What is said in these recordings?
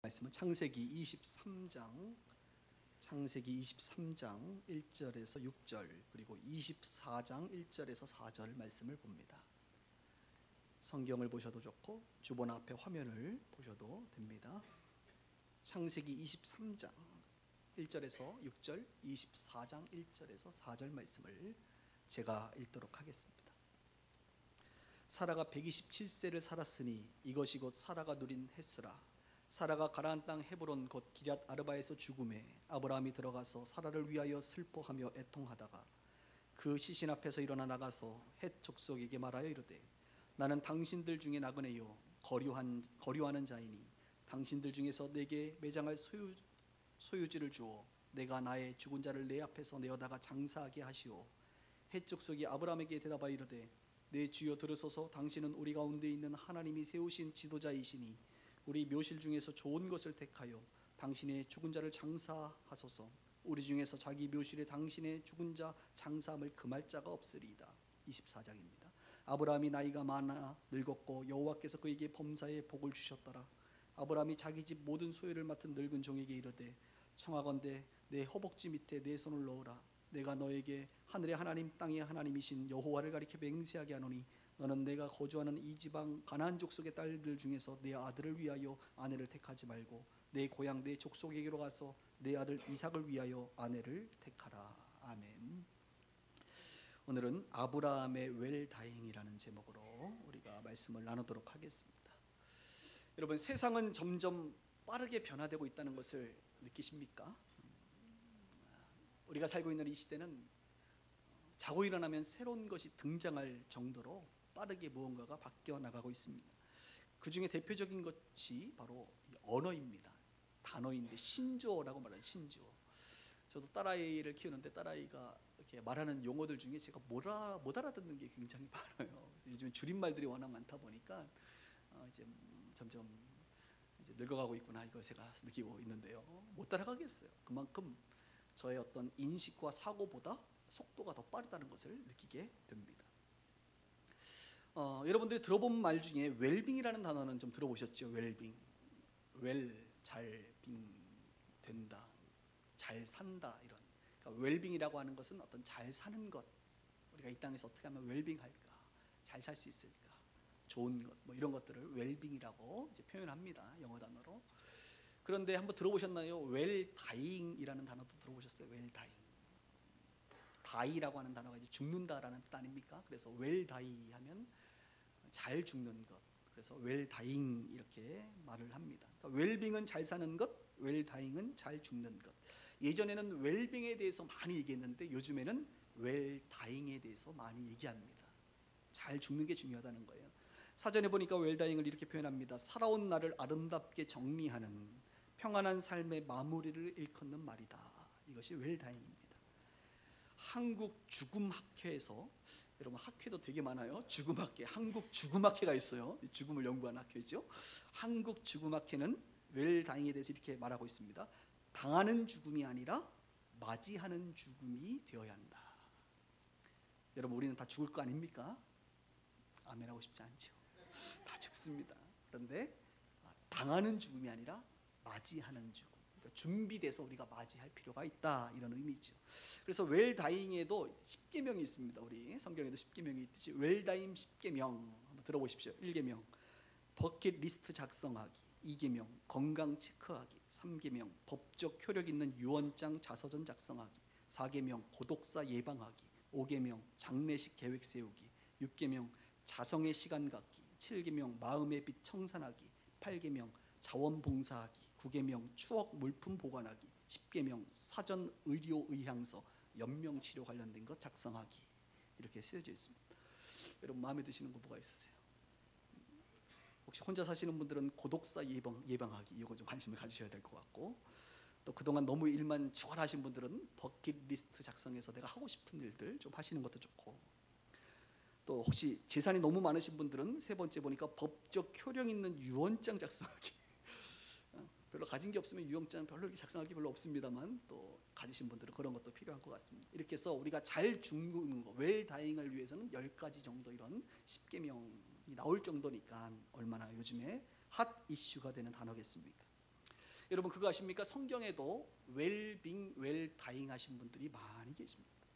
말씀은 창세기 23장 1절에서 6절 그리고 24장 1절에서 4절 말씀을 봅니다. 성경을 보셔도 좋고 주본 앞에 화면을 보셔도 됩니다. 창세기 23장 1절에서 6절, 24장 1절에서 4절 말씀을 제가 읽도록 하겠습니다. 사라가 127세를 살았으니 이것이 곧 사라가 누린 햇수라. 사라가 가나안 땅 헤브론 곧 기럇 아르바에서 죽음에 아브라함이 들어가서 사라를 위하여 슬퍼하며 애통하다가 그 시신 앞에서 일어나 나가서 헷 족속에게 말하여 이르되 나는 당신들 중에 나그네요 거류하는 자이니 당신들 중에서 내게 매장할 소유지를 주어 내가 나의 죽은 자를 내 앞에서 내어다가 장사하게 하시오. 헷 족속이 아브라함에게 대답하여 이르되 내 주여 들으소서. 당신은 우리 가운데 있는 하나님이 세우신 지도자이시니 우리 묘실 중에서 좋은 것을 택하여 당신의 죽은 자를 장사하소서. 우리 중에서 자기 묘실에 당신의 죽은 자 장사함을 금할 자가 없으리이다. 24장입니다. 아브라함이 나이가 많아 늙었고 여호와께서 그에게 범사에 복을 주셨더라. 아브라함이 자기 집 모든 소유를 맡은 늙은 종에게 이르되 청하건대 내 허벅지 밑에 내 손을 넣으라. 내가 너에게 하늘의 하나님 땅의 하나님이신 여호와를 가리켜 맹세하게 하노니 너는 내가 거주하는 이 지방 가나안 족속의 딸들 중에서 내 아들을 위하여 아내를 택하지 말고 내 고향 내 족속에게로 가서 내 아들 이삭을 위하여 아내를 택하라. 아멘. 오늘은 아브라함의 웰다잉이라는 제목으로 우리가 말씀을 나누도록 하겠습니다. 여러분, 세상은 점점 빠르게 변화되고 있다는 것을 느끼십니까? 우리가 살고 있는 이 시대는 자고 일어나면 새로운 것이 등장할 정도로 빠르게 무언가가 바뀌어 나가고 있습니다. 그 중에 대표적인 것이 바로 언어입니다. 단어인데 신조어라고 말하는 신조어. 저도 딸아이를 키우는데 딸아이가 이렇게 말하는 용어들 중에 제가 못 알아듣는 게 굉장히 많아요. 요즘 줄임말들이 워낙 많다 보니까 이제 점점 이제 늙어가고 있구나, 이걸 제가 느끼고 있는데요. 못 따라가겠어요. 그만큼 저의 어떤 인식과 사고보다 속도가 더 빠르다는 것을 느끼게 됩니다. 여러분들이 들어본 말 중에 웰빙이라는 단어는 좀 들어보셨죠? 웰빙, 잘 된다, 잘 산다, 이런. 그러니까 웰빙이라고 하는 것은 어떤 잘 사는 것, 우리가 이 땅에서 어떻게 하면 웰빙할까, 잘 살 수 있을까, 좋은 것, 뭐 이런 것들을 웰빙이라고 이제 표현합니다, 영어 단어로. 그런데 한번 들어보셨나요? 웰다잉이라는 단어도 들어보셨어요? 웰다잉. 다이라고 하는 단어가 이제 죽는다라는 뜻 아닙니까? 그래서 웰다이 하면 잘 죽는 것. 그래서 웰다잉 이렇게 말을 합니다. 그러니까 웰빙은 잘 사는 것, 웰다잉은 잘 죽는 것. 예전에는 웰빙에 대해서 많이 얘기했는데 요즘에는 웰다잉에 대해서 많이 얘기합니다. 잘 죽는 게 중요하다는 거예요. 사전에 보니까 웰다잉을 이렇게 표현합니다. 살아온 날을 아름답게 정리하는 평안한 삶의 마무리를 일컫는 말이다. 이것이 웰다잉입니다. 한국 죽음학회에서, 여러분 학회도 되게 많아요. 죽음학회, 한국 죽음학회가 있어요. 죽음을 연구하는 학회죠. 한국 죽음학회는 웰다잉에 대해서 이렇게 말하고 있습니다. 당하는 죽음이 아니라 맞이하는 죽음이 되어야 한다. 여러분, 우리는 다 죽을 거 아닙니까? 아멘하고 싶지 않죠. 다 죽습니다. 그런데 당하는 죽음이 아니라 맞이하는 죽음, 그러니까 준비돼서 우리가 맞이할 필요가 있다, 이런 의미죠. 그래서 웰다잉에도 10계명이 있습니다. 우리 성경에도 10계명이 있듯이 웰다잉 10계명 한번 들어보십시오. 1계명 버킷리스트 작성하기, 2계명 건강 체크하기, 3계명 법적 효력 있는 유언장 자서전 작성하기, 4계명 고독사 예방하기, 5계명 장례식 계획 세우기, 6계명 자성의 시간 갖기, 7계명 마음의 빛 청산하기, 8계명 자원봉사하기, 9계명 추억 물품 보관하기, 10계명 사전 의료 의향서 연명치료 관련된 것 작성하기, 이렇게 쓰여져 있습니다. 여러분, 마음에 드시는 거 뭐가 있으세요? 혹시 혼자 사시는 분들은 고독사 예방하기, 이거 좀 관심을 가지셔야 될 것 같고, 또 그동안 너무 일만 추월하신 분들은 버킷리스트 작성해서 내가 하고 싶은 일들 좀 하시는 것도 좋고, 또 혹시 재산이 너무 많으신 분들은 세 번째 보니까 법적 효력 있는 유언장 작성하기. 별로 가진 게 없으면 유언장 별로 이렇게 작성할 게 별로 없습니다만, 또 가지신 분들은 그런 것도 필요한 것 같습니다. 이렇게 해서 우리가 잘 죽는 거, 웰다잉을 위해서는 10가지 정도 이런 10계명이 나올 정도니까 얼마나 요즘에 핫 이슈가 되는 단어겠습니까? 여러분 그거 아십니까? 성경에도 웰빙, 웰다잉 하신 분들이 많이 계십니다.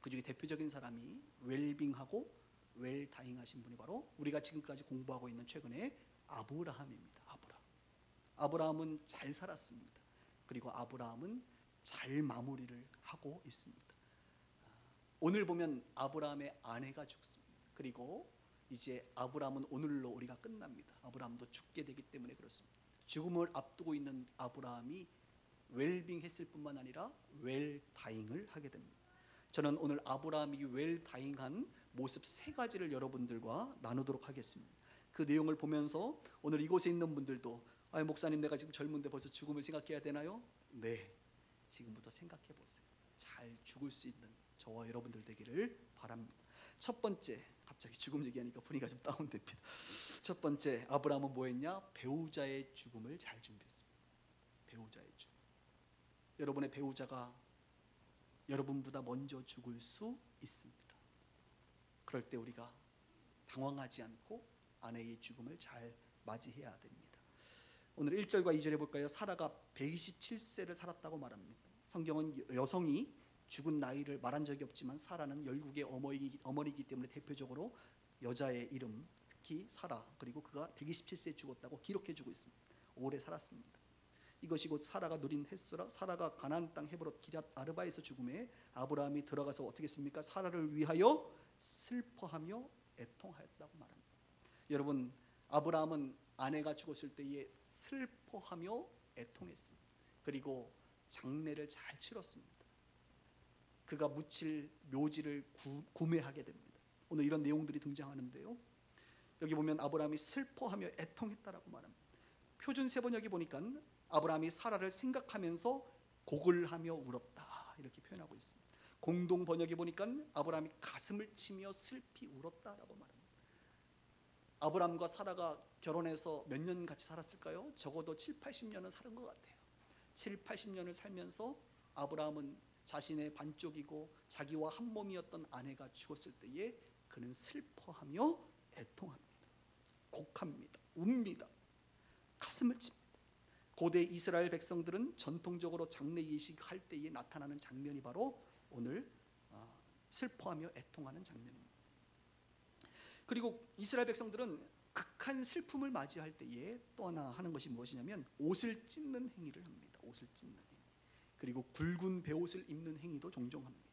그 중에 대표적인 사람이 웰빙하고 웰다잉 하신 분이 바로 우리가 지금까지 공부하고 있는 최근에 아브라함입니다. 아브라함은 잘 살았습니다. 그리고 아브라함은 잘 마무리를 하고 있습니다. 오늘 보면 아브라함의 아내가 죽습니다. 그리고 이제 아브라함은 오늘로 우리가 끝납니다. 아브라함도 죽게 되기 때문에 그렇습니다. 죽음을 앞두고 있는 아브라함이 웰빙 했을 뿐만 아니라 웰다잉을 하게 됩니다. 저는 오늘 아브라함이 웰다잉한 모습 3가지를 여러분들과 나누도록 하겠습니다. 그 내용을 보면서 오늘 이곳에 있는 분들도 목사님 내가 지금 젊은데 벌써 죽음을 생각해야 되나요? 네, 지금부터 생각해 보세요. 잘 죽을 수 있는 저와 여러분들 되기를 바랍니다. 첫 번째, 갑자기 죽음 얘기하니까 분위기가 좀 다운됩니다. 첫 번째, 아브라함은 뭐 했냐? 배우자의 죽음을 잘 준비했습니다. 배우자의 죽음. 여러분의 배우자가 여러분보다 먼저 죽을 수 있습니다. 그럴 때 우리가 당황하지 않고 아내의 죽음을 잘 맞이해야 됩니다. 오늘 1절과 2절에 볼까요? 사라가 127세를 살았다고 말합니다. 성경은 여성이 죽은 나이를 말한 적이 없지만 사라는 열국의 어머니이기 때문에 대표적으로 여자의 이름, 특히 사라, 그리고 그가 127세에 죽었다고 기록해주고 있습니다. 오래 살았습니다. 이것이 곧 사라가 누린 햇수라. 사라가 가나안 땅 헤브론 기럇 아르바에서 죽음에 아브라함이 들어가서 어떻게 했습니까? 사라를 위하여 슬퍼하며 애통하였다고 말합니다. 여러분, 아브라함은 아내가 죽었을 때에 슬퍼하며 애통했습니다. 그리고 장례를 잘 치렀습니다. 그가 묻힐 묘지를 구매하게 됩니다. 오늘 이런 내용들이 등장하는데요. 여기 보면 아브라함이 슬퍼하며 애통했다라고 말합니다. 표준 세번역이 보니까 아브라함이 사라를 생각하면서 곡을 하며 울었다 이렇게 표현하고 있습니다. 공동 번역에 보니까 아브라함이 가슴을 치며 슬피 울었다라고 말합니다. 아브라함과 사라가 결혼해서 몇 년 같이 살았을까요? 적어도 7, 80년은 살은 것 같아요. 7, 80년을 살면서 아브라함은 자신의 반쪽이고 자기와 한 몸이었던 아내가 죽었을 때에 그는 슬퍼하며 애통합니다. 곡합니다. 웁니다. 가슴을 칩니다. 고대 이스라엘 백성들은 전통적으로 장례 예식할 때에 나타나는 장면이 바로 오늘 슬퍼하며 애통하는 장면입니다. 그리고 이스라엘 백성들은 극한 슬픔을 맞이할 때에 또 하나 하는 것이 무엇이냐면 옷을 찢는 행위를 합니다. 옷을 찢는 행위. 그리고 굵은 베옷을 입는 행위도 종종 합니다.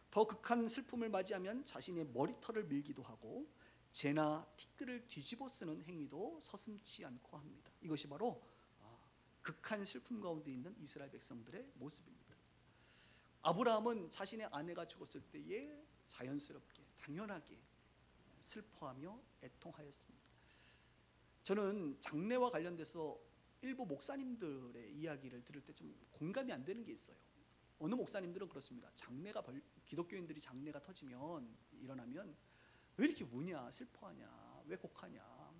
더 극한 슬픔을 맞이하면 자신의 머리털을 밀기도 하고 재나 티끌을 뒤집어 쓰는 행위도 서슴지 않고 합니다. 이것이 바로 극한 슬픔 가운데 있는 이스라엘 백성들의 모습입니다. 아브라함은 자신의 아내가 죽었을 때에 자연스럽게 당연하게 슬퍼하며 애통하였습니다. 저는 장례와 관련돼서 일부 목사님들의 이야기를 들을 때 좀 공감이 안 되는 게 있어요. 어느 목사님들은 그렇습니다. 기독교인들이 장례가 일어나면 왜 이렇게 우냐, 슬퍼하냐, 왜 곡하냐,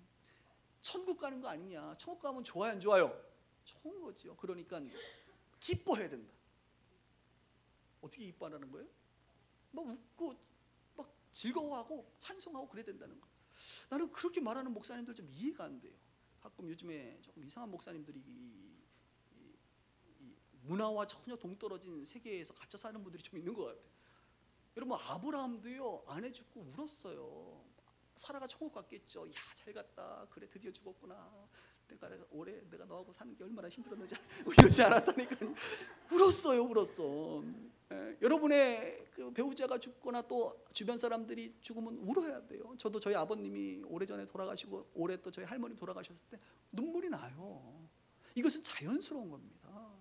천국 가는 거 아니냐, 천국 가면 좋아요 안 좋아요? 좋은 거죠. 그러니까 기뻐해야 된다. 어떻게 기뻐하라는 거예요? 막 웃고 막 즐거워하고 찬송하고 그래야 된다는 거. 나는 그렇게 말하는 목사님들 좀 이해가 안 돼요. 가끔 요즘에 조금 이상한 목사님들이 이 문화와 전혀 동떨어진 세계에서 갇혀 사는 분들이 좀 있는 것 같아요. 여러분, 아브라함도요, 아내 죽고 울었어요. 사라가 천국 갔겠죠. 야, 잘 갔다. 그래, 드디어 죽었구나. 내가 너하고 사는 게 얼마나 힘들었는지 이러지 않았다니까. 울었어. 여러분의 그 배우자가 죽거나 또 주변 사람들이 죽으면 울어야 돼요. 저도 저희 아버님이 오래전에 돌아가시고 올해 또 저희 할머니 돌아가셨을 때 눈물이 나요. 이것은 자연스러운 겁니다.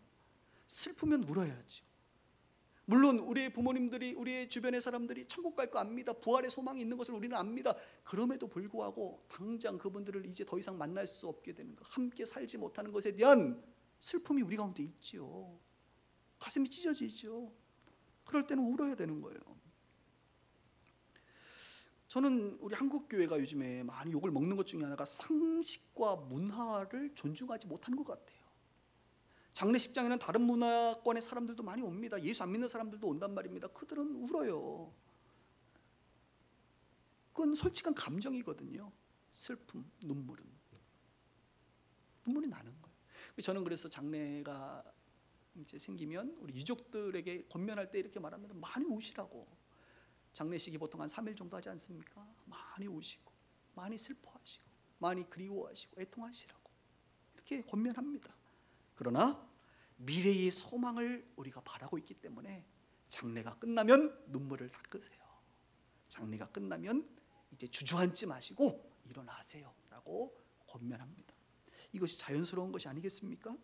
슬프면 울어야죠. 물론 우리의 부모님들이, 우리의 주변의 사람들이 천국 갈 거 압니다. 부활의 소망이 있는 것을 우리는 압니다. 그럼에도 불구하고 당장 그분들을 이제 더 이상 만날 수 없게 되는 것, 함께 살지 못하는 것에 대한 슬픔이 우리 가운데 있지요. 가슴이 찢어지죠. 그럴 때는 울어야 되는 거예요. 저는 우리 한국교회가 요즘에 많이 욕을 먹는 것 중에 하나가 상식과 문화를 존중하지 못하는 것 같아요. 장례식장에는 다른 문화권의 사람들도 많이 옵니다. 예수 안 믿는 사람들도 온단 말입니다. 그들은 울어요. 그건 솔직한 감정이거든요. 슬픔, 눈물이 나는 거예요. 저는 그래서 장래가 이제 생기면 우리 유족들에게 권면할 때 이렇게 말합니다. 많이 우시라고. 장례식이 보통 한 3일 정도 하지 않습니까? 많이 우시고 많이 슬퍼하시고 많이 그리워하시고 애통하시라고 이렇게 권면합니다. 그러나 미래의 소망을 우리가 바라고 있기 때문에 장례가 끝나면 눈물을 닦으세요. 장례가 끝나면 이제 주저앉지 마시고 일어나세요 라고 권면합니다. 이것이 자연스러운 것이 아니겠습니까?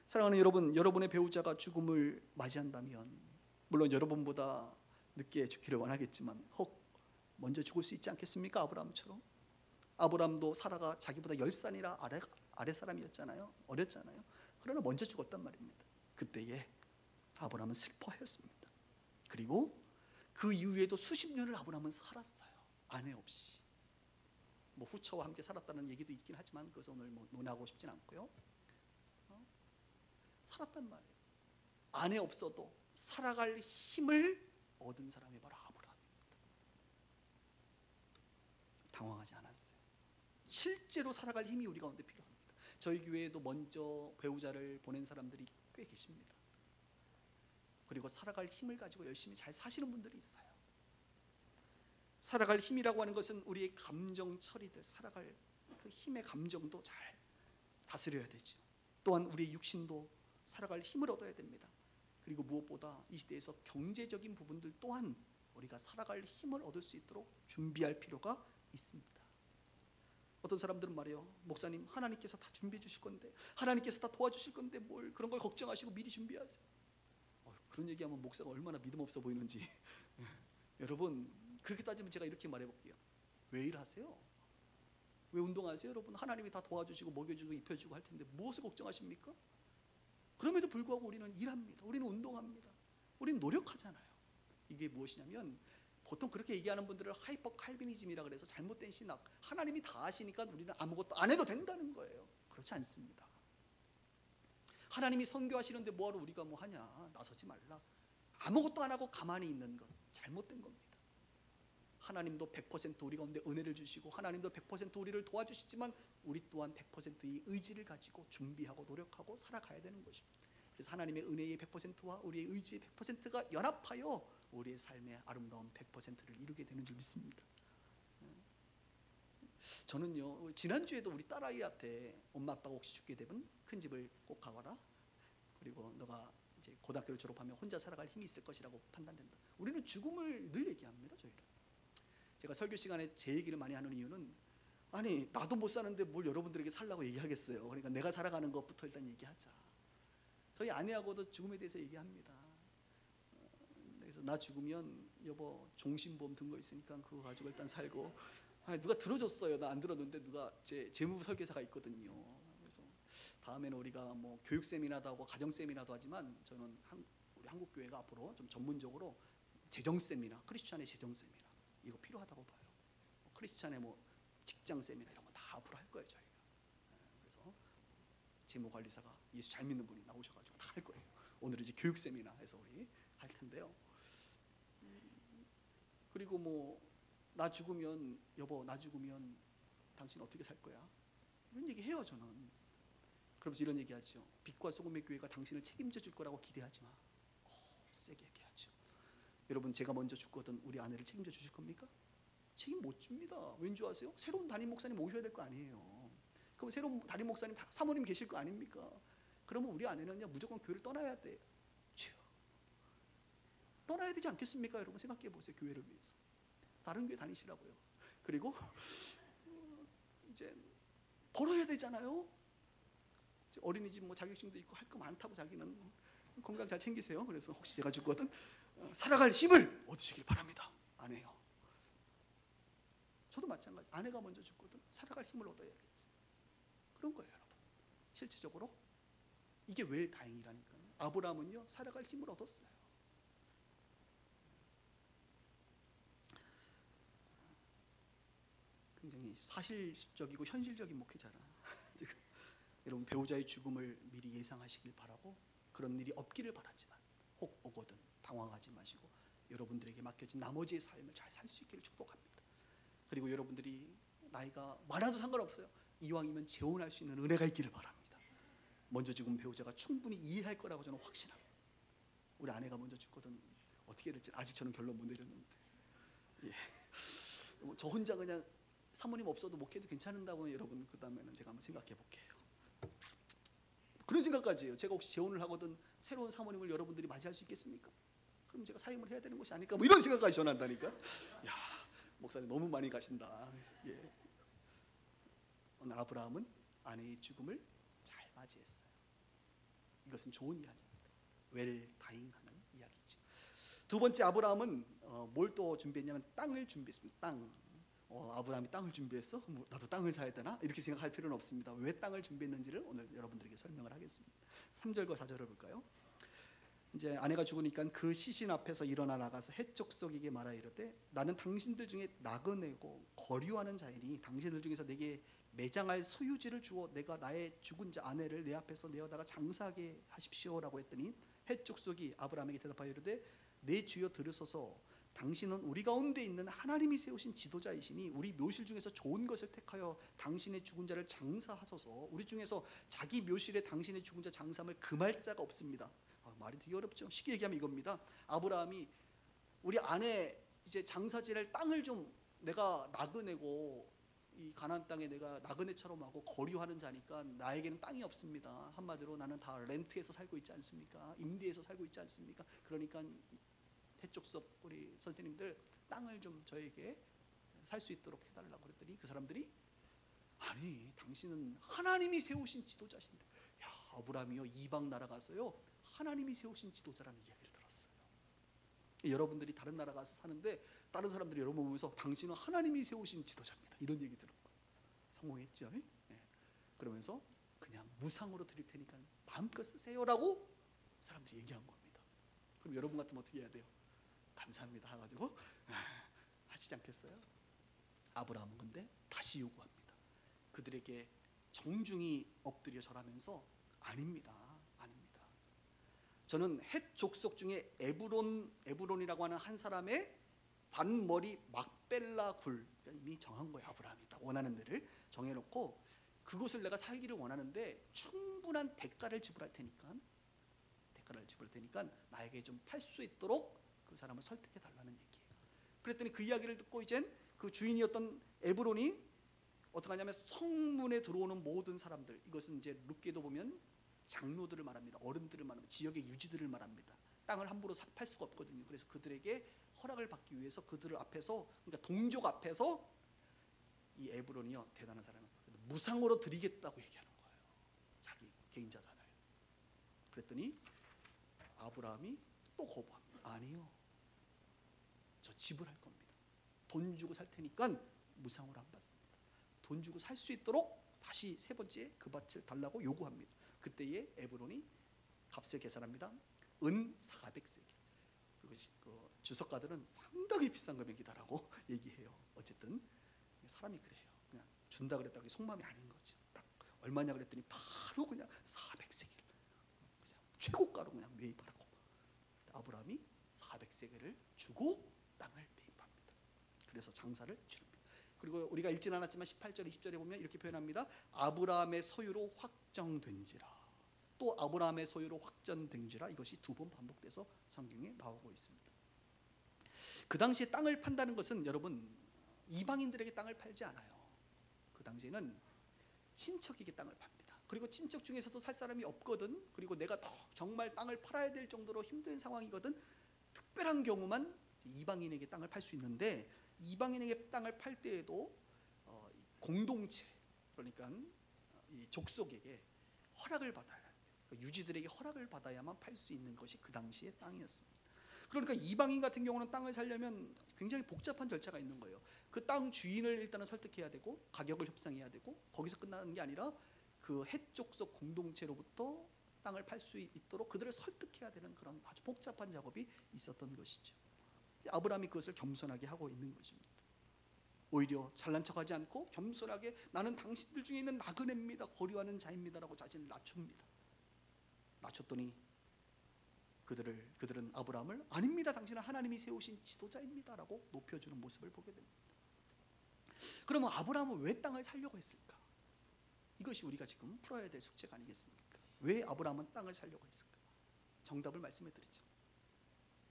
사랑하는 여러분, 여러분의 배우자가 죽음을 맞이한다면 물론 여러분보다 늦게 죽기를 원하겠지만 혹 먼저 죽을 수 있지 않겠습니까? 아브라함처럼. 아브라함도 사라가 자기보다 10살이나 아래 사람이었잖아요. 어렸잖아요. 그러나 먼저 죽었단 말입니다. 그때에 아브라함은 슬퍼했습니다. 그리고 그 이후에도 수십 년을 아브라함은 살았어요. 아내 없이. 뭐 후처와 함께 살았다는 얘기도 있긴 하지만 그것은 오늘 논하고 싶진 않고요. 살았단 말이에요. 아내 없어도 살아갈 힘을 얻은 사람이 바로 아브라함입니다. 당황하지 않았어요. 실제로 살아갈 힘이 우리 가운데 필요합니다. 저희 교회에도 먼저 배우자를 보낸 사람들이 꽤 계십니다. 그리고 살아갈 힘을 가지고 열심히 잘 사시는 분들이 있어요. 살아갈 힘이라고 하는 것은 우리의 감정 처리들, 살아갈 그 힘의 감정도 잘 다스려야 되죠. 또한 우리의 육신도 살아갈 힘을 얻어야 됩니다. 그리고 무엇보다 이 시대에서 경제적인 부분들 또한 우리가 살아갈 힘을 얻을 수 있도록 준비할 필요가 있습니다. 어떤 사람들은 말이에요. 목사님, 하나님께서 다 준비해 주실 건데, 하나님께서 다 도와주실 건데 뭘 그런 걸 걱정하시고 미리 준비하세요. 그런 얘기하면 목사가 얼마나 믿음 없어 보이는지. 여러분, 그렇게 따지면 제가 이렇게 말해 볼게요. 왜 일하세요? 왜 운동하세요? 여러분, 하나님이 다 도와주시고 먹여주고 입혀주고 할 텐데 무엇을 걱정하십니까? 그럼에도 불구하고 우리는 일합니다. 우리는 운동합니다. 우리는 노력하잖아요. 이게 무엇이냐면 보통 그렇게 얘기하는 분들을 하이퍼 칼비니즘이라 그래서 잘못된 신학, 하나님이 다 아시니까 우리는 아무것도 안 해도 된다는 거예요. 그렇지 않습니다. 하나님이 선교하시는데 뭐하러 우리가 뭐 하냐, 나서지 말라. 아무것도 안 하고 가만히 있는 것 잘못된 겁니다. 하나님도 100% 우리 가운데 은혜를 주시고 하나님도 100% 우리를 도와주시지만 우리 또한 100%의 의지를 가지고 준비하고 노력하고 살아가야 되는 것입니다. 그래서 하나님의 은혜의 100%와 우리의 의지의 100%가 연합하여 우리의 삶의 아름다운 100%를 이루게 되는 줄 믿습니다. 저는요, 지난주에도 우리 딸아이한테 엄마 아빠가 혹시 죽게 되면 큰 집을 꼭 가거라. 그리고 너가 이제 고등학교를 졸업하면 혼자 살아갈 힘이 있을 것이라고 판단된다. 우리는 죽음을 늘 얘기합니다. 저희는. 제가 설교 시간에 제 얘기를 많이 하는 이유는 아니 나도 못 사는데 뭘 여러분들에게 살라고 얘기하겠어요. 그러니까 내가 살아가는 것부터 일단 얘기하자. 저희 아내하고도 죽음에 대해서 얘기합니다. 그래서 나 죽으면 여보 종신보험 든 거 있으니까 그거 가지고 일단 살고. 아니, 누가 들어줬어요. 나 안 들었는데 누가 제 재무 설계사가 있거든요. 그래서 다음에는 우리가 뭐 교육 세미나도 하고 가정 세미나도 하지만 저는 우리 한국 교회가 앞으로 좀 전문적으로 재정 세미나, 크리스찬의 재정 세미나 이거 필요하다고 봐요. 크리스찬의 뭐 직장 세미나 이런 거 다 앞으로 할 거예요 저희가. 그래서 재무관리사가 예수 잘 믿는 분이 나오셔가지고 다 할 거예요. 오늘 이제 교육 세미나에서 우리 할 텐데요. 그리고 뭐 나 죽으면 여보 나 죽으면 당신 어떻게 살 거야? 이런 얘기 해요 저는. 그러면서 이런 얘기 하죠. 빛과 소금의 교회가 당신을 책임져 줄 거라고 기대하지 마. 세게 얘기하죠. 여러분 제가 먼저 죽거든 우리 아내를 책임져 주실 겁니까? 책임 못 줍니다. 왠지 아세요? 새로운 담임 목사님 오셔야 될 거 아니에요. 그럼 새로운 담임 목사님 사모님 계실 거 아닙니까? 그러면 우리 아내는요 무조건 교회를 떠나야 돼요. 떠나야 되지 않겠습니까? 여러분 생각해 보세요. 교회를 위해서 다른 교회 다니시라고요. 그리고 이제 벌어야 되잖아요. 어린이집 뭐 자격증도 있고 할 거 많다고 자기는 건강 잘 챙기세요. 그래서 혹시 제가 죽거든 살아갈 힘을 얻으시길 바랍니다. 안 해요. 저도 마찬가지. 아내가 먼저 죽거든 살아갈 힘을 얻어야겠지. 그런 거예요, 여러분. 실질적으로 이게 왜 다행이라니까요. 아브라함은요 살아갈 힘을 얻었어요. 굉장히 사실적이고 현실적인 목회자라. 지금 여러분 배우자의 죽음을 미리 예상하시길 바라고 그런 일이 없기를 바라지만 혹 오거든 당황하지 마시고 여러분들에게 맡겨진 나머지의 삶을 잘 살 수 있기를 축복합니다. 그리고 여러분들이 나이가 많아도 상관없어요. 이왕이면 재혼할 수 있는 은혜가 있기를 바랍니다. 먼저 죽은 배우자가 충분히 이해할 거라고 저는 확신합니다. 우리 아내가 먼저 죽거든 어떻게 될지 아직 저는 결론 못 내렸는데, 예. 저 혼자 그냥 사모님 없어도 목회도 괜찮은다고 여러분, 그 다음에는 제가 한번 생각해 볼게요. 그런 생각까지 해요. 제가 혹시 재혼을 하거든 새로운 사모님을 여러분들이 맞이할 수 있겠습니까? 그럼 제가 사임을 해야 되는 것이 아닐까? 뭐 이런 생각까지 저는 한다니까. 야, 목사님 너무 많이 가신다. 예. 오늘 아브라함은 아내의 죽음을 잘 맞이했어요. 이것은 좋은 이야기입니다. 웰다잉하는 이야기죠. 두 번째, 아브라함은 뭘 또 준비했냐면 땅을 준비했습니다. 땅. 아브라함이 땅을 준비했어? 뭐 나도 땅을 사야 되나? 이렇게 생각할 필요는 없습니다. 왜 땅을 준비했는지를 오늘 여러분들에게 설명을 하겠습니다. 3절과 4절을 볼까요? 이제 아내가 죽으니까 그 시신 앞에서 일어나 나가서 헷 족속에게 말하 이르되 나는 당신들 중에 나그네고 거류하는 자이니 당신들 중에서 내게 매장할 소유지를 주어 내가 나의 죽은 자 아내를 내 앞에서 내어다가 장사하게 하십시오라고 했더니 헷 족속이 아브라함에게 대답하여 이르되 내 주여 들으소서 당신은 우리 가운데 있는 하나님이 세우신 지도자이시니 우리 묘실 중에서 좋은 것을 택하여 당신의 죽은 자를 장사하소서. 우리 중에서 자기 묘실에 당신의 죽은 자 장사함을 금할 자가 없습니다. 말이 되게 어렵죠. 쉽게 얘기하면 이겁니다. 아브라함이 우리 아내 이제 장사지를 땅을 좀 내가 나그네고 이 가나안 땅에 내가 나그네처럼 하고 거류하는 자니까 나에게는 땅이 없습니다. 한마디로 나는 다 렌트해서 살고 있지 않습니까? 임대해서 살고 있지 않습니까? 그러니까 해족속 우리 선생님들 땅을 좀 저에게 살 수 있도록 해달라고 그랬더니 그 사람들이 아니 당신은 하나님이 세우신 지도자신데, 야 아브라함이요 이방 나라 가서요 하나님이 세우신 지도자라는 이야기를 들었어요. 여러분들이 다른 나라 가서 사는데 다른 사람들이 여러분 보면서 당신은 하나님이 세우신 지도자입니다 이런 얘기 들은 거예요. 성공했죠? 네. 그러면서 그냥 무상으로 드릴 테니까 마음껏 쓰세요라고 사람들이 얘기한 겁니다. 그럼 여러분 같으면 어떻게 해야 돼요? 감사합니다 해가지고 하시지 않겠어요? 아브라함은 근데 다시 요구합니다. 그들에게 정중히 엎드려 절하면서 아닙니다. 저는 헷 족속 중에 에브론이라고 하는 한 사람의 관머리 막벨라 굴, 그러니까 이미 정한 거예요. 아브라함이 딱 원하는 데를 정해놓고 그곳을 내가 살기를 원하는데 충분한 대가를 지불할 테니까 나에게 좀 팔 수 있도록 그 사람을 설득해 달라는 얘기예요. 그랬더니 그 이야기를 듣고 이젠 그 주인이었던 에브론이 어떻게 하냐면 성문에 들어오는 모든 사람들, 이것은 이제 룻기에도 보면 장로들을 말합니다. 어른들을 말합니다. 지역의 유지들을 말합니다. 땅을 함부로 팔 수가 없거든요. 그래서 그들에게 허락을 받기 위해서 그들 앞에서, 그러니까 동족 앞에서 이 에브론이요 대단한 사람은 무상으로 드리겠다고 얘기하는 거예요. 자기 개인 자산을. 그랬더니 아브라함이 또 거부합니다. 아니요, 저 지불할 겁니다. 돈 주고 살 테니까 무상으로 안 받습니다. 돈 주고 살 수 있도록 다시 세 번째 그 밭을 달라고 요구합니다. 그때에 에브론이 값을 계산합니다. 은 400세겔. 그리고 그 주석가들은 상당히 비싼 금액이다라고 얘기해요. 어쨌든 사람이 그래요. 그냥 준다 그랬다고 속마음이 아닌 거죠. 딱 얼마냐 그랬더니 바로 그냥 400세겔. 그냥 최고가로 그냥 매입하라고. 아브라함이 400세겔을 주고 땅을 매입합니다. 그래서 장사를 치릅니다. 그리고 우리가 읽진 않았지만 18절 20절에 보면 이렇게 표현합니다. 아브라함의 소유로 확정된지라. 또 아브라함의 소유로 확정된지라. 이것이 두 번 반복돼서 성경에 나오고 있습니다. 그 당시에 땅을 판다는 것은 여러분 이방인들에게 땅을 팔지 않아요. 그 당시에는 친척에게 땅을 팝니다. 그리고 친척 중에서도 살 사람이 없거든. 그리고 내가 정말 땅을 팔아야 될 정도로 힘든 상황이거든. 특별한 경우만 이방인에게 땅을 팔 수 있는데, 이방인에게 땅을 팔 때에도 공동체, 그러니까 이 족속에게 허락을 받아야, 유지들에게 허락을 받아야만 팔 수 있는 것이 그 당시의 땅이었습니다. 그러니까 이방인 같은 경우는 땅을 살려면 굉장히 복잡한 절차가 있는 거예요. 그 땅 주인을 일단은 설득해야 되고 가격을 협상해야 되고, 거기서 끝나는 게 아니라 그 헷 족속 공동체로부터 땅을 팔 수 있도록 그들을 설득해야 되는 그런 아주 복잡한 작업이 있었던 것이죠. 아브라함이 그것을 겸손하게 하고 있는 것입니다. 오히려 잘난 척하지 않고 겸손하게 나는 당신들 중에 있는 나그네입니다, 거류하는 자입니다라고 자신을 낮춥니다. 낮췄더니 그들은 아브라함을 아닙니다, 당신은 하나님이 세우신 지도자입니다라고 높여주는 모습을 보게 됩니다. 그러면 아브라함은 왜 땅을 살려고 했을까? 이것이 우리가 지금 풀어야 될 숙제가 아니겠습니까? 왜 아브라함은 땅을 사려고 했을까? 정답을 말씀해 드리죠.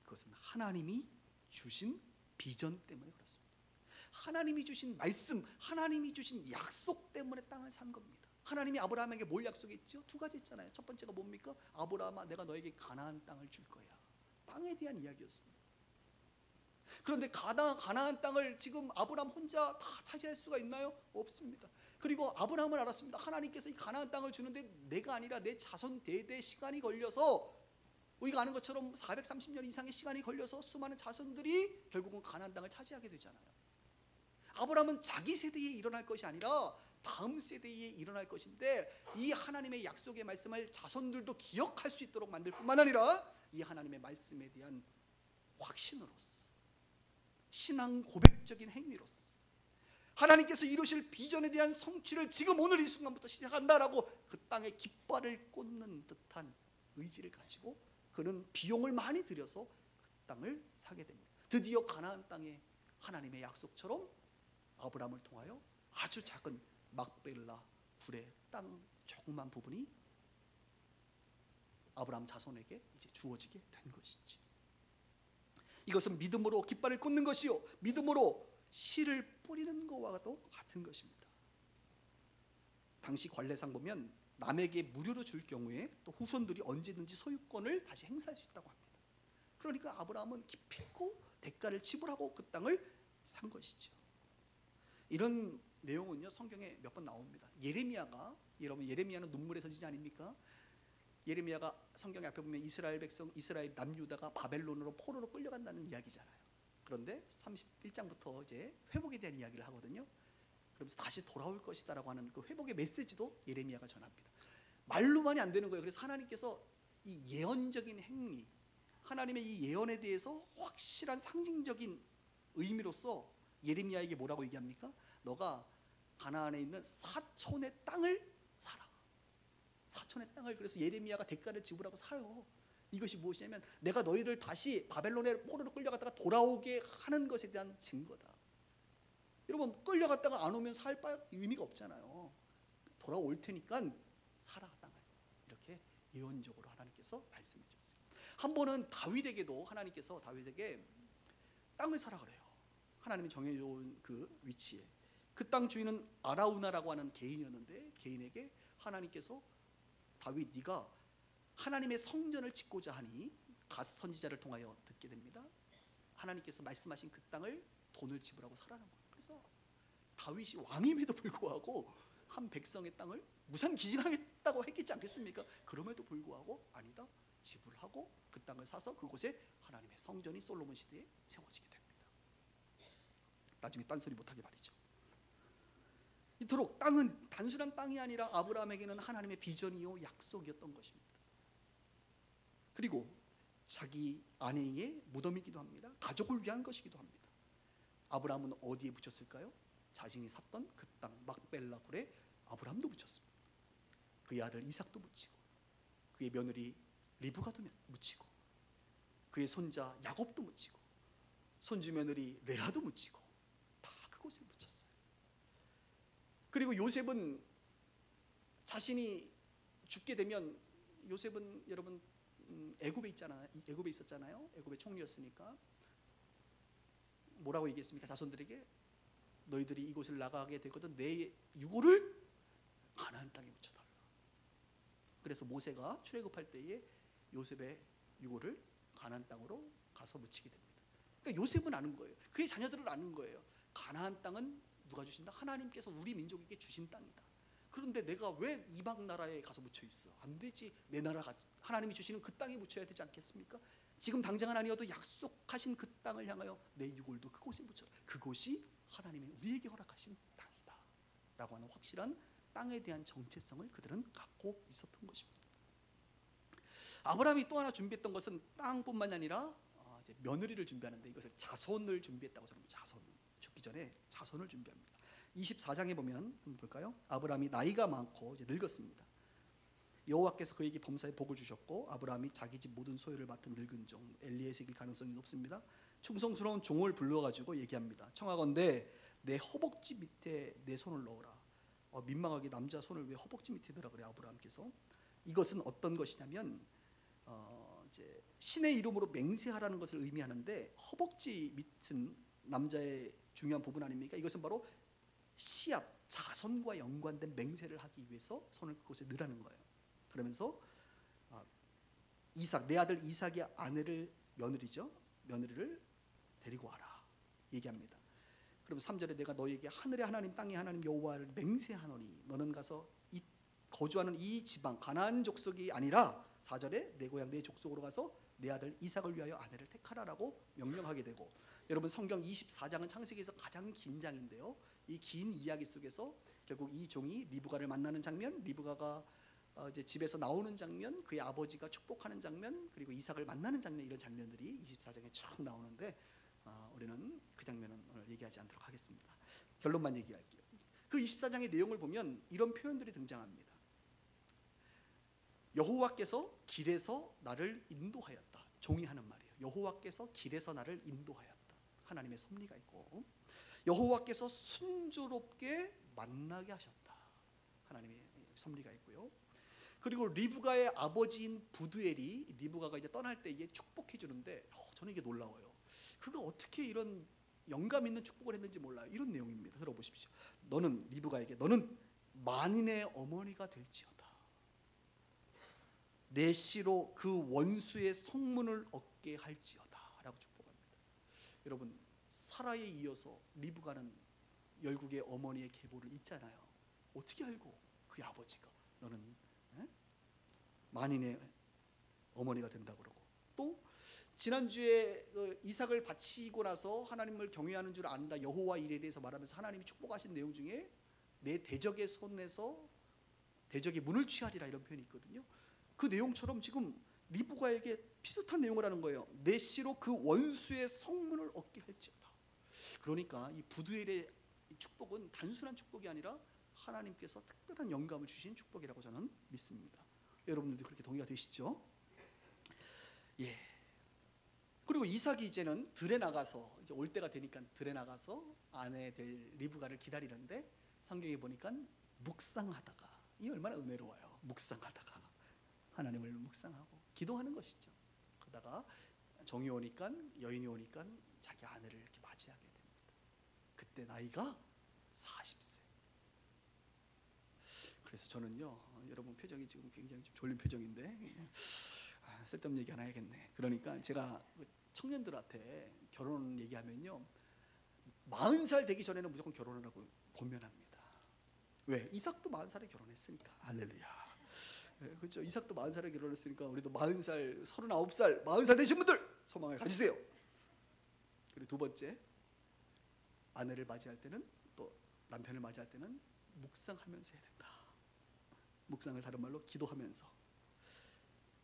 그것은 하나님이 주신 비전 때문에 그렇습니다. 하나님이 주신 말씀, 하나님이 주신 약속 때문에 땅을 산 겁니다. 하나님이 아브라함에게 뭘 약속했죠? 두 가지 있잖아요. 첫 번째가 뭡니까? 아브라함아, 내가 너에게 가나안 땅을 줄 거야. 땅에 대한 이야기였습니다. 그런데 가나안 땅을 지금 아브라함 혼자 다 차지할 수가 있나요? 없습니다. 그리고 아브라함은 알았습니다. 하나님께서 이 가나안 땅을 주는데 내가 아니라 내 자손 대대 시간이 걸려서, 우리가 아는 것처럼 430년 이상의 시간이 걸려서 수많은 자손들이 결국은 가나안 땅을 차지하게 되잖아요. 아브라함은 자기 세대에 일어날 것이 아니라 다음 세대에 일어날 것인데, 이 하나님의 약속의 말씀을 자손들도 기억할 수 있도록 만들 뿐만 아니라 이 하나님의 말씀에 대한 확신으로서, 신앙 고백적인 행위로서 하나님께서 이루실 비전에 대한 성취를 지금 오늘 이 순간부터 시작한다라고 그 땅에 깃발을 꽂는 듯한 의지를 가지고 그는 비용을 많이 들여서 그 땅을 사게 됩니다. 드디어 가나안 땅에 하나님의 약속처럼 아브라함을 통하여 아주 작은 막벨라 굴의 땅 조그만 부분이 아브라함 자손에게 이제 주어지게 된 것이지. 이것은 믿음으로 깃발을 꽂는 것이요, 믿음으로 씨를 뿌리는 것과도 같은 것입니다. 당시 관례상 보면 남에게 무료로 줄 경우에 또 후손들이 언제든지 소유권을 다시 행사할 수 있다고 합니다. 그러니까 아브라함은 기필코 대가를 지불하고 그 땅을 산 것이죠. 이런 내용은요 성경에 몇 번 나옵니다. 예레미야가, 여러분 예레미야는 눈물의 선지자 아닙니까? 예레미야가 성경에 앞에 보면 이스라엘 백성, 이스라엘 남유다가 바벨론으로 포로로 끌려간다는 이야기잖아요. 그런데 31장부터 이제 회복에 대한 이야기를 하거든요. 그러면서 다시 돌아올 것이다라고 하는 그 회복의 메시지도 예레미야가 전합니다. 말로만이 안 되는 거예요. 그래서 하나님께서 이 예언적인 행위, 하나님의 이 예언에 대해서 확실한 상징적인 의미로서 예레미야에게 뭐라고 얘기합니까? 너가 가나안에 있는 사촌의 땅을 사라. 사촌의 땅을. 그래서 예레미야가 대가를 지불하고 사요. 이것이 무엇이냐면 내가 너희를 다시 바벨론의 포로로 끌려갔다가 돌아오게 하는 것에 대한 증거다. 여러분 끌려갔다가 안 오면 살 의미가 없잖아요. 돌아올 테니까 사라 땅을. 이렇게 예언적으로 하나님께서 말씀해 주셨어요. 한 번은 다윗에게도 하나님께서 다윗에게 땅을 사라 그래요. 하나님이 정해놓은 그 위치에. 그 땅 주인은 아라우나라고 하는 개인이었는데, 개인에게 하나님께서 다윗 네가 하나님의 성전을 짓고자 하니, 갓 선지자를 통하여 듣게 됩니다. 하나님께서 말씀하신 그 땅을 돈을 지불하고 사라는 거예요. 그래서 다윗이 왕임에도 불구하고 한 백성의 땅을 무상기증하겠다고 했겠지 않겠습니까? 그럼에도 불구하고 아니다, 지불하고 그 땅을 사서 그곳에 하나님의 성전이 솔로몬 시대에 세워지게 됩니다. 나중에 딴소리 못하게 말이죠. 이토록 땅은 단순한 땅이 아니라 아브라함에게는 하나님의 비전이요 약속이었던 것입니다. 그리고 자기 아내의 무덤이기도 합니다. 가족을 위한 것이기도 합니다. 아브라함은 어디에 묻혔을까요? 자신이 샀던 그 땅 막벨라 굴에 아브라함도 묻혔습니다. 그의 아들 이삭도 묻히고, 그의 며느리 리브가도 묻히고, 그의 손자 야곱도 묻히고, 손주 며느리 레아도 묻히고, 다 그곳에 묻혔어요. 그리고 요셉은 자신이 죽게 되면, 요셉은 여러분 애굽에 있었잖아요. 애굽의 총리였으니까 뭐라고 얘기했습니까? 자손들에게 너희들이 이곳을 나가게 되거든 내 유고를 가나안 땅에 묻혀달라. 그래서 모세가 출애굽할 때에 요셉의 유고를 가나안 땅으로 가서 묻히게 됩니다. 그러니까 요셉은 아는 거예요. 그의 자녀들은 아는 거예요. 가나안 땅은 누가 주신다? 하나님께서 우리 민족에게 주신 땅이다. 그런데 내가 왜 이방 나라에 가서 묻혀 있어? 안 되지. 내 나라가 하나님이 주시는 그 땅에 묻혀야 되지 않겠습니까? 지금 당장은 아니어도 약속하신 그 땅을 향하여 내 유골도 그곳에 묻혀라. 그곳이 하나님이 우리에게 허락하신 땅이다 라고 하는 확실한 땅에 대한 정체성을 그들은 갖고 있었던 것입니다. 아브라함이 또 하나 준비했던 것은 땅뿐만 아니라 이제 며느리를 준비하는데, 이것을 자손을 준비했다고 저는, 자손, 죽기 전에 자손을 준비합니다. 24장에 보면 한번 볼까요? 아브라함이 나이가 많고 이제 늙었습니다. 여호와께서 그에게 범사에 복을 주셨고, 아브라함이 자기 집 모든 소유를 맡은 늙은 종 엘리에셀일 가능성이 높습니다. 충성스러운 종을 불러가지고 얘기합니다. 청하건대 내 허벅지 밑에 내 손을 넣어라. 민망하게 남자 손을 왜 허벅지 밑에 넣으라 그래 아브라함께서. 이것은 어떤 것이냐면 이제 신의 이름으로 맹세하라는 것을 의미하는데 허벅지 밑은 남자의 중요한 부분 아닙니까? 이것은 바로 씨앗, 자손과 연관된 맹세를 하기 위해서 손을 그곳에 넣으라는 거예요. 그러면서 이삭, 내 아들 이삭의 아내를 며느리를 데리고 와라 얘기합니다. 그럼 3절에 내가 너에게 하늘의 하나님 땅의 하나님 여호와를 맹세하노니 너는 가서 거주하는 이 지방 가나안 족속이 아니라 4절에 내 고향 내 족속으로 가서 내 아들 이삭을 위하여 아내를 택하라라고 명령하게 되고, 여러분 성경 24장은 창세기에서 가장 긴 장인데요, 이 긴 이야기 속에서 결국 이 종이 리브가를 만나는 장면, 리브가가 이제 집에서 나오는 장면, 그의 아버지가 축복하는 장면, 그리고 이삭을 만나는 장면, 이런 장면들이 24장에 쭉 나오는데 우리는 그 장면은 오늘 얘기하지 않도록 하겠습니다. 결론만 얘기할게요. 그 24장의 내용을 보면 이런 표현들이 등장합니다. 여호와께서 길에서 나를 인도하였다. 종이 하는 말이에요. 여호와께서 길에서 나를 인도하였다. 하나님의 섭리가 있고, 여호와께서 순조롭게 만나게 하셨다. 하나님의 섭리가 있고요. 그리고 리브가의 아버지인 부두엘이 리브가가 이제 떠날 때에 축복해 주는데 저는 이게 놀라워요. 그가 어떻게 이런 영감 있는 축복을 했는지 몰라요. 이런 내용입니다. 들어보십시오. 너는 리브가에게 너는 만인의 어머니가 될지어다. 내 씨로 그 원수의 성문을 얻게 할지어다 라고 축복합니다. 여러분, 사라에 이어서 리브가는 열국의 어머니의 계보를 잇잖아요. 어떻게 알고 그의 아버지가 너는 만인의 어머니가 된다고 그러고, 또 지난주에 이삭을 바치고 나서 하나님을 경외하는 줄 안다 여호와 일에 대해서 말하면서 하나님이 축복하신 내용 중에 내 대적의 손에서 대적의 문을 취하리라 이런 표현이 있거든요. 그 내용처럼 지금 리브가에게 비슷한 내용을 하는 거예요. 내 씨로 그 원수의 성문을 얻게 할지어다. 그러니까 이 부두엘의 축복은 단순한 축복이 아니라 하나님께서 특별한 영감을 주신 축복이라고 저는 믿습니다. 여러분들도 그렇게 동의가 되시죠? 예. 그리고 이삭이 이제는 들에 나가서 이제 올 때가 되니까 들에 나가서 아내 될 리브가를 기다리는데, 성경에 보니까 묵상하다가, 이 얼마나 은혜로워요. 묵상하다가 하나님을 묵상하고 기도하는 것이죠. 그러다가 정이 오니까, 여인이 오니까 자기 아내를 이렇게 맞이하게 됩니다. 그때 나이가 40세. 그래서 저는요, 여러분 표정이 지금 굉장히 좀 졸린 표정인데 쓸데없는 얘기 하나 해야겠네. 그러니까 제가 청년들한테 결혼 얘기하면요, 40살 되기 전에는 무조건 결혼을 하고 권면합니다. 왜? 이삭도 40살에 결혼했으니까. 할렐루야. 그렇죠. 이삭도 40살에 결혼했으니까 우리도 40살, 39살, 40살 되신 분들 소망을 가지세요. 그리고 두 번째, 아내를 맞이할 때는, 또 남편을 맞이할 때는 묵상하면서 해야 된다. 묵상을 다른 말로 기도하면서.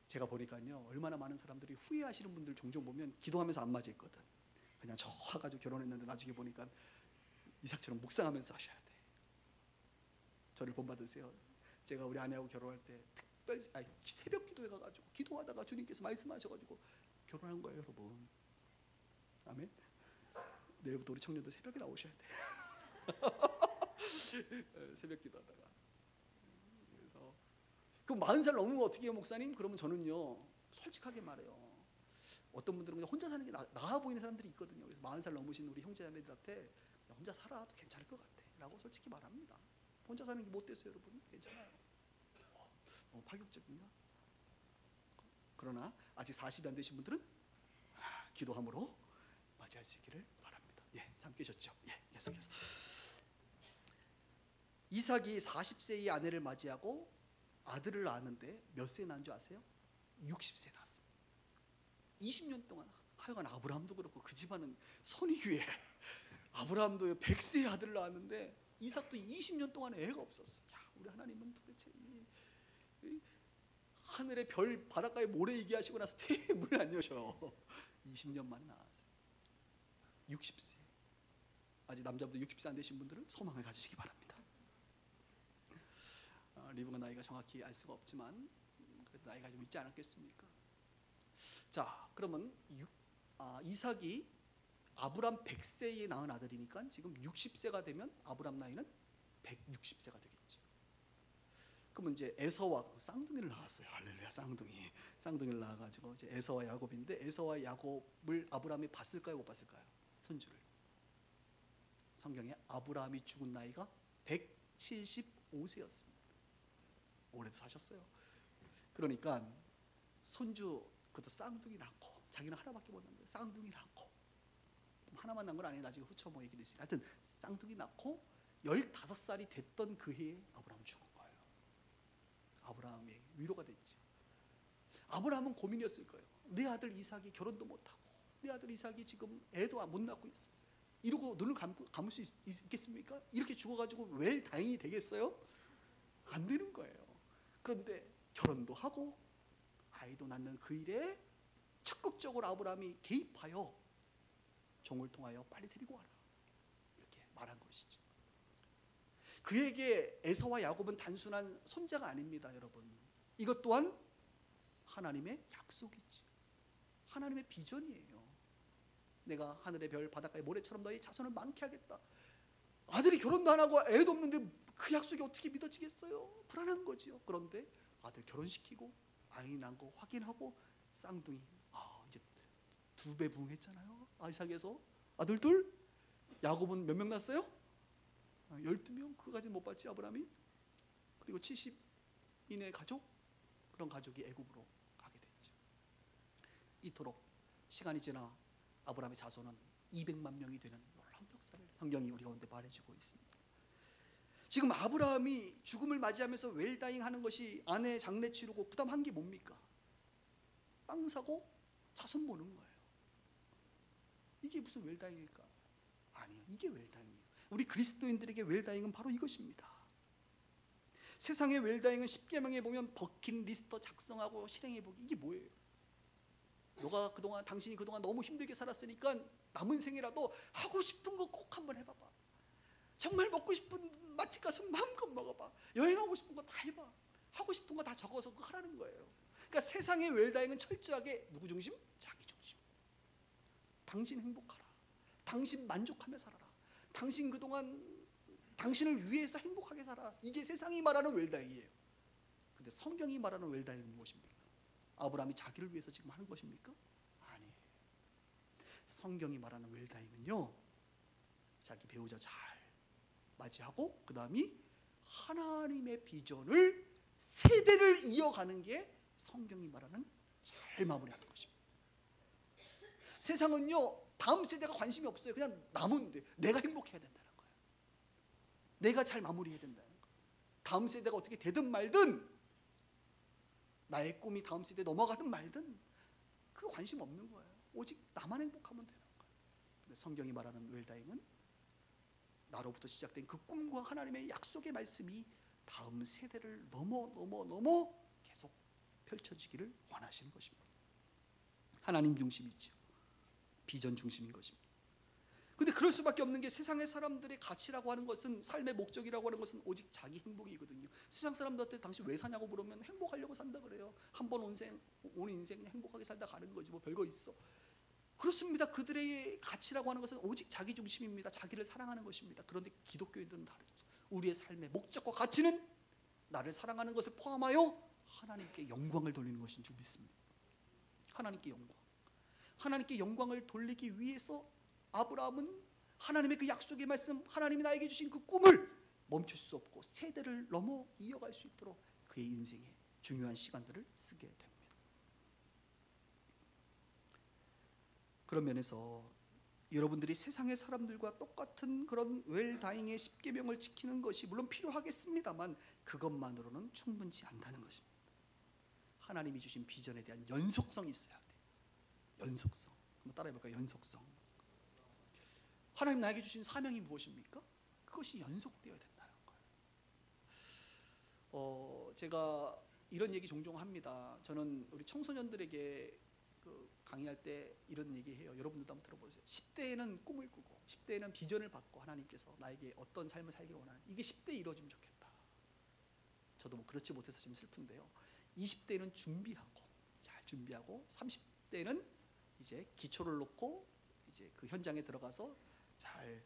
제가 보니까요, 얼마나 많은 사람들이 후회하시는 분들 종종 보면 기도하면서 안 맞았거든. 그냥 저 와가지고 결혼했는데 나중에 보니까 이삭처럼 묵상하면서 하셔야 돼. 저를 본받으세요. 제가 우리 아내하고 결혼할 때 특별히 새벽 기도회 가가지고 기도하다가 주님께서 말씀하셔가지고 결혼한 거예요, 여러분. 아멘. 내일부터 우리 청년들 새벽에 나오셔야 돼. 새벽 기도하다가. 그래서 그럼 40살 넘으면 어떻게 해요, 목사님? 그러면 저는요, 솔직하게 말해요. 어떤 분들은 그냥 혼자 사는 게 나아 보이는 사람들이 있거든요. 그래서 40살 넘으신 우리 형제자매들한테 혼자 살아도 괜찮을 것 같아 라고 솔직히 말합니다. 혼자 사는 게 못 됐어요, 여러분. 괜찮아요. 너무 파격적인가? 그러나 아직 40이 안 되신 분들은 기도함으로 맞이할 수 있기를 바랍니다. 예, 잠 깨셨죠? 예, 계속해서. 이삭이 40세의 아내를 맞이하고 아들을 낳았는데 몇 세에 낳은 줄 아세요? 60세에 낳았습니다. 20년 동안 하여간 아브라함도 그렇고 그 집안은 선의교회, 아브라함도 100세의 아들을 낳았는데 이삭도 20년 동안 애가 없었어. 야, 우리 하나님은 도대체 이 하늘의 별 바닷가에 모래 이게 하시고 나서 문을 안 여셔. 20년 만에 나왔어요. 60세. 아직 남자분들 60세 안 되신 분들은 소망을 가지시기 바랍니다. 리브가 나이가 정확히 알 수가 없지만 그래도 나이가 좀 있지 않았겠습니까? 자, 그러면 이삭이 아브람 100세에 낳은 아들이니까 지금 60세가 되면 아브람 나이는 160세가 되겠죠. 그러면 이제 에서와 쌍둥이를 낳았어요. 할렐루야, 쌍둥이를 낳아가지고 이제 에서와 야곱인데, 에서와 야곱을 아브라함이 봤을까요, 못 봤을까요? 손주를. 성경에 아브라함이 죽은 나이가 175세였습니다. 오래도 사셨어요. 그러니까 손주, 그것도 쌍둥이 낳고, 자기는 하나밖에 못 낳은 거예요. 쌍둥이 낳고, 하나만 낳은 건 아니에요. 나중에 후처 뭐 얘기듯이. 하여튼 쌍둥이 낳고 15살이 됐던 그 해에 아브라함은 죽은 거예요. 아브라함의 위로가 됐죠. 아브라함은 고민이었을 거예요. 내 아들 이삭이 결혼도 못하고, 내 아들 이삭이 지금 애도 못 낳고 있어요. 이러고 눈을 감을 수 있겠습니까? 이렇게 죽어가지고 웰 다행이 되겠어요? 안 되는 거예요. 그런데 결혼도 하고 아이도 낳는 그 일에 적극적으로 아브라함이 개입하여 종을 통하여 빨리 데리고 와라, 이렇게 말한 것이죠. 그에게 에서와 야곱은 단순한 손자가 아닙니다, 여러분. 이것 또한 하나님의 약속이지, 하나님의 비전이에요. 내가 하늘의 별 바닷가의 모래처럼 너희 자손을 많게 하겠다. 아들이 결혼도 안 하고 애도 없는데 그 약속이 어떻게 믿어지겠어요? 불안한 거지요. 그런데 아들 결혼시키고 아이 낳은 거 확인하고 쌍둥이, 이제 2배 부흥했잖아요. 이삭에서 아들 둘. 야곱은 몇 명 낳았어요? 12명. 그거까지 못 봤지, 아브라함이. 그리고 70인의 가족, 그런 가족이 애굽으로 가게 됐죠. 이토록 시간이 지나 아브라함의 자손은 200만 명이 되는 놀라운 역사를 성경이 우리 가운데 말해주고 있습니다. 지금 아브라함이 죽음을 맞이하면서 웰다잉 하는 것이 아내 장례 치르고 그 다음 한 게 뭡니까? 빵 사고 자손 보는 거예요. 이게 무슨 웰다잉일까? 아니요, 이게 웰다잉이에요. 우리 그리스도인들에게 웰다잉은 바로 이것입니다. 세상의 웰다잉은 10계명에 보면 버킷리스트 작성하고 실행해보기, 이게 뭐예요? 당신이 그동안 너무 힘들게 살았으니까 남은 생이라도 하고 싶은 거 꼭 한번 해봐봐. 정말 먹고 싶은 맛집 가서 마음껏 먹어봐. 여행하고 싶은 거 다 해봐. 하고 싶은 거 다 적어서 그거 하라는 거예요. 그러니까 세상의 웰다잉은 철저하게 누구 중심? 자기 중심. 당신 행복하라. 당신 만족하며 살아라. 당신 그동안 당신을 위해서 행복하게 살아라. 이게 세상이 말하는 웰다잉이에요. 근데 성경이 말하는 웰다잉은 무엇입니까? 아브라함이 자기를 위해서 지금 하는 것입니까? 아니에요. 성경이 말하는 웰다잉은요, 자기 배우자 잘 맞이하고 그 다음이 하나님의 비전을 세대를 이어가는 게 성경이 말하는 잘 마무리하는 것입니다. 세상은요, 다음 세대가 관심이 없어요. 그냥 남은 데 내가 행복해야 된다는 거예요. 내가 잘 마무리해야 된다는 거예요. 다음 세대가 어떻게 되든 말든, 나의 꿈이 다음 세대에 넘어가든 말든 그 관심 없는 거예요. 오직 나만 행복하면 되는 거예요. 근데 성경이 말하는 웰다잉은 나로부터 시작된 그 꿈과 하나님의 약속의 말씀이 다음 세대를 넘어 계속 펼쳐지기를 원하시는 것입니다. 하나님 중심이죠. 비전 중심인 것입니다. 근데 그럴 수밖에 없는 게, 세상의 사람들의 가치라고 하는 것은, 삶의 목적이라고 하는 것은 오직 자기 행복이거든요. 세상 사람들한테 당신 왜 사냐고 물으면 행복하려고 산다 그래요. 한 번 온 인생 그냥 행복하게 살다 가는 거지 뭐 별거 있어. 그렇습니다. 그들의 가치라고 하는 것은 오직 자기 중심입니다. 자기를 사랑하는 것입니다. 그런데 기독교인들은 다르죠. 우리의 삶의 목적과 가치는 나를 사랑하는 것을 포함하여 하나님께 영광을 돌리는 것인 줄 믿습니다. 하나님께 영광. 하나님께 영광을 돌리기 위해서 아브라함은 하나님의 그 약속의 말씀, 하나님이 나에게 주신 그 꿈을 멈출 수 없고 세대를 넘어 이어갈 수 있도록 그의 인생에 중요한 시간들을 쓰게 됩니다. 그런 면에서 여러분들이 세상의 사람들과 똑같은 그런 웰다잉의 10계명을 지키는 것이 물론 필요하겠습니다만 그것만으로는 충분치 않다는 것입니다. 하나님이 주신 비전에 대한 연속성이 있어야 돼요. 연속성. 한번 따라해볼까요? 연속성. 하나님 나에게 주신 사명이 무엇입니까? 그것이 연속되어야 된다는 거예요. 제가 이런 얘기 종종 합니다. 저는 우리 청소년들에게 강의할 때 이런 얘기해요. 여러분들도 한번 들어보세요. 10대에는 꿈을 꾸고 10대에는 비전을 받고 하나님께서 나에게 어떤 삶을 살기를 원하는, 이게 10대에 이루어지면 좋겠다. 저도 뭐 그렇지 못해서 좀 슬픈데요. 20대는 준비하고 잘 준비하고 30대는 이제 기초를 놓고 이제 그 현장에 들어가서 잘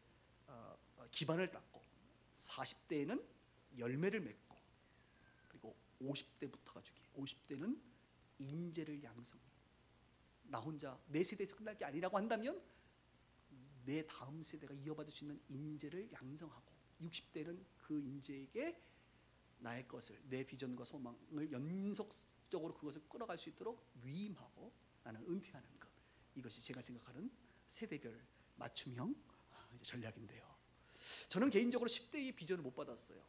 기반을 닦고 40대에는 열매를 맺고 그리고 50대부터가 중요해요. 50대는 인재를 양성해. 나 혼자 내 세대에서 끝날 게 아니라고 한다면 내 다음 세대가 이어받을 수 있는 인재를 양성하고, 60대는 그 인재에게 나의 것을, 내 비전과 소망을 연속적으로 그것을 끌어갈 수 있도록 위임하고 나는 은퇴하는 것. 이것이 제가 생각하는 세대별 맞춤형 전략인데요. 저는 개인적으로 10대의 비전을 못 받았어요.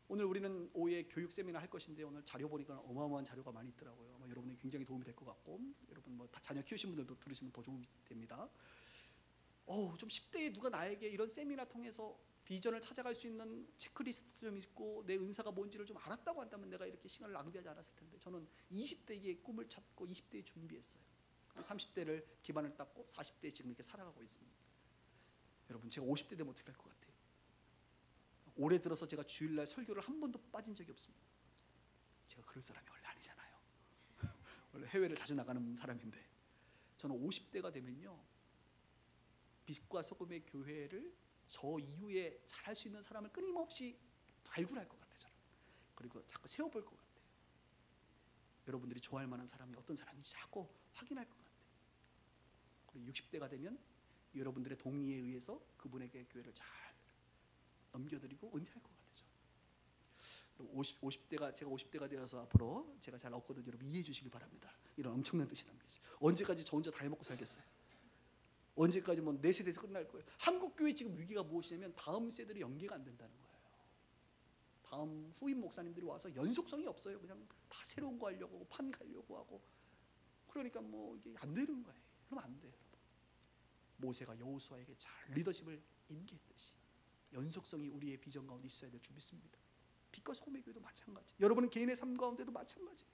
오늘 우리는 오후에 교육 세미나 할 것인데 오늘 자료 보니까 어마어마한 자료가 많이 있더라고요. 여러분이 굉장히 도움이 될 것 같고, 여러분 뭐 자녀 키우신 분들도 들으시면 더 도움이 됩니다. 좀 10대에 누가 나에게 이런 세미나 통해서 비전을 찾아갈 수 있는 체크리스트도 좀 있고 내 은사가 뭔지를 좀 알았다고 한다면 내가 이렇게 시간을 낭비하지 않았을 텐데, 저는 20대의 꿈을 찾고 20대에 준비했어요. 30대를 기반을 닦고 40대에 지금 이렇게 살아가고 있습니다. 여러분, 제가 50대 되면 어떻게 할 것 같아요? 올해 들어서 제가 주일날 설교를 한 번도 빠진 적이 없습니다. 제가 그럴 사람이 원래 아니잖아요. 원래 해외를 자주 나가는 사람인데, 저는 50대가 되면요, 빛과 소금의 교회를 저 이후에 잘할 수 있는 사람을 끊임없이 발굴할 것 같아요. 저는. 그리고 자꾸 세워볼 것 같아요. 여러분들이 좋아할 만한 사람이 어떤 사람인지 자꾸 확인할 것 같아요. 그리고 60대가 되면 여러분들의 동의에 의해서 그분에게 교회를 잘 넘겨드리고 은퇴할 것 같아요. 50대가 제가 50대가 되어서 앞으로 제가 잘 얻거든요. 여러분 이해해 주시길 바랍니다. 이런 엄청난 뜻이 담겨 있어요. 언제까지 저 혼자 다 해먹고 살겠어요? 언제까지 뭐 내 세대에서 끝날 거예요? 한국 교회 지금 위기가 무엇이냐면 다음 세대로 연계가 안 된다는 거예요. 다음 후임 목사님들이 와서 연속성이 없어요. 그냥 다 새로운 거 하려고 하고 판 가려고 하고, 그러니까 뭐 이게 안 되는 거예요. 그러면 안 돼요. 모세가 여호수아에게 잘 리더십을 임기했듯이 연속성이 우리의 비전 가운데 있어야 될 줄 믿습니다. 빛과 소금의 교회도 마찬가지. 여러분은 개인의 삶 가운데도 마찬가지예요.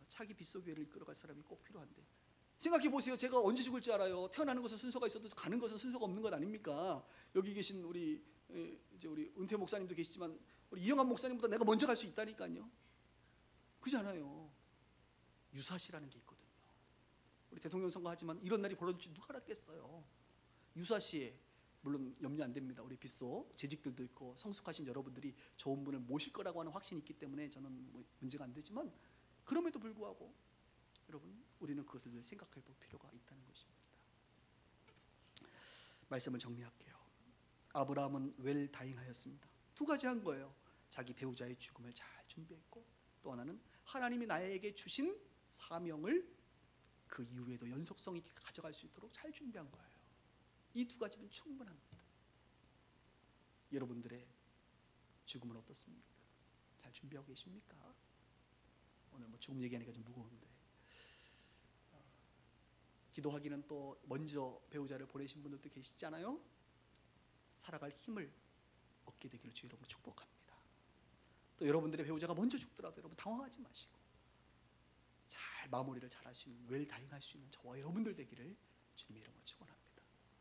차기 빛소교회를 이끌어갈 사람이 꼭 필요한데, 생각해 보세요. 제가 언제 죽을 줄 알아요? 태어나는 것은 순서가 있어도 가는 것은 순서가 없는 것 아닙니까? 여기 계신 우리 이제 우리 은퇴 목사님도 계시지만 우리 이영환 목사님보다 내가 먼저 갈 수 있다니까요. 그렇잖아요. 유사시라는 게 있거든요. 우리 대통령 선거하지만 이런 날이 벌어질지 누가 알았겠어요. 유사시에 물론 염려 안 됩니다. 우리 빗소 재직들도 있고 성숙하신 여러분들이 좋은 분을 모실 거라고 하는 확신이 있기 때문에 저는 뭐 문제가 안 되지만, 그럼에도 불구하고 여러분, 우리는 그것을 늘 생각해 볼 필요가 있다는 것입니다. 말씀을 정리할게요. 아브라함은 웰다잉하였습니다. 두 가지 한 거예요. 자기 배우자의 죽음을 잘 준비했고, 또 하나는 하나님이 나에게 주신 사명을 그 이후에도 연속성 있게 가져갈 수 있도록 잘 준비한 거예요. 이 두 가지면 충분합니다. 여러분들의 죽음은 어떻습니까? 잘 준비하고 계십니까? 오늘 뭐 죽음 얘기하니까 좀 무거운데, 기도하기는 또 먼저 배우자를 보내신 분들도 계시잖아요. 살아갈 힘을 얻게 되기를 주 여러분 축복합니다. 또 여러분들의 배우자가 먼저 죽더라도 여러분 당황하지 마시고 잘 마무리를 잘할 수 있는, 웰다잉할 수 있는 저와 여러분들 되기를 주님의 이름으로 축원합니다.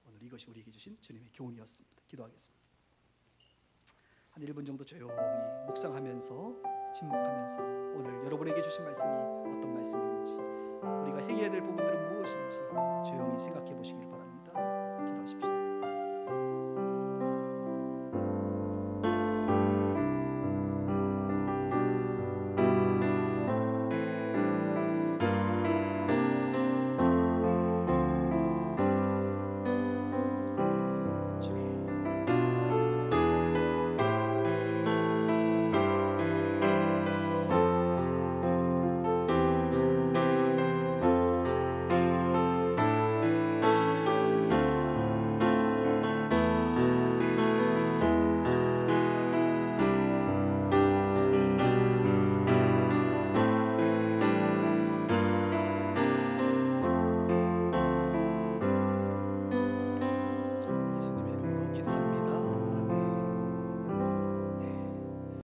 오늘 이것이 우리에게 주신 주님의 교훈이었습니다. 기도하겠습니다. 한 1분 정도 조용히 묵상하면서, 침묵하면서 오늘 여러분에게 주신 말씀이 어떤 말씀인지, 우리가 행해야 될 부분들은 무엇인지 조용히 생각해 보시길 바랍니다.